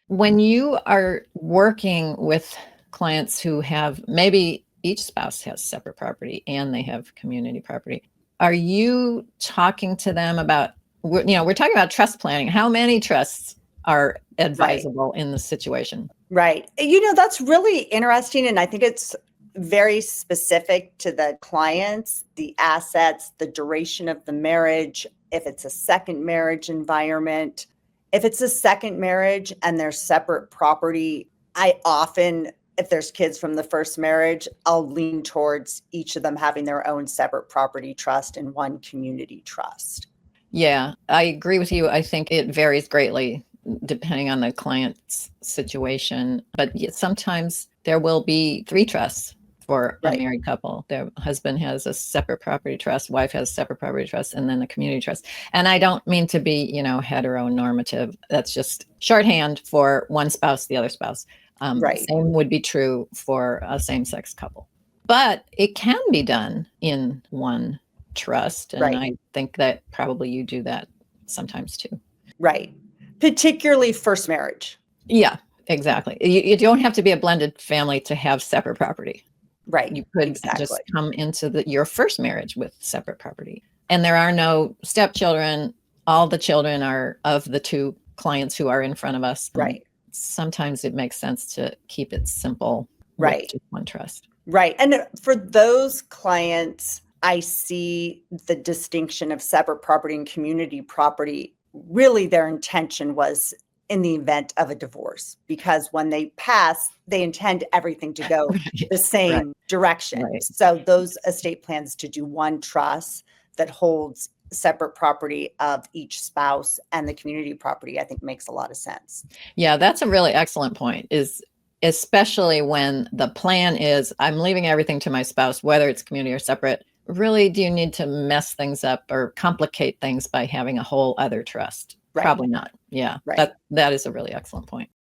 When you are working with clients who have maybe each spouse has separate property and they have community property, are you talking to them about, we're talking about trust planning. How many trusts are advisable in the situation? Right. That's really interesting. And I think it's very specific to the clients, the assets, the duration of the marriage, if it's a second marriage environment. If it's a second marriage and there's separate property, I often, if there's kids from the first marriage, I'll lean towards each of them having their own separate property trust and one community trust. Yeah, I agree with you. I think it varies greatly depending on the client's situation. But sometimes there will be 3 trusts for a married couple. Their husband has a separate property trust, wife has a separate property trust, and then a community trust. And I don't mean to be, heteronormative. That's just shorthand for one spouse, the other spouse. Same would be true for a same-sex couple. But it can be done in one trust. And I think that probably you do that sometimes too. Right. Particularly first marriage. Yeah, exactly. You don't have to be a blended family to have separate property. Right. You could just come into your first marriage with separate property. And there are no stepchildren. All the children are of the 2 clients who are in front of us. Right. Sometimes it makes sense to keep it simple. Right. With just one trust. Right. And for those clients, I see the distinction of separate property and community property. Really, their intention was in the event of a divorce, because when they pass, they intend everything to go the same direction. Right. So those estate plans to do one trust that holds separate property of each spouse and the community property, I think makes a lot of sense. Yeah, that's a really excellent point, especially when the plan is I'm leaving everything to my spouse, whether it's community or separate. Really, do you need to mess things up or complicate things by having a whole other trust? Right. Probably not. Yeah, that is a really excellent point.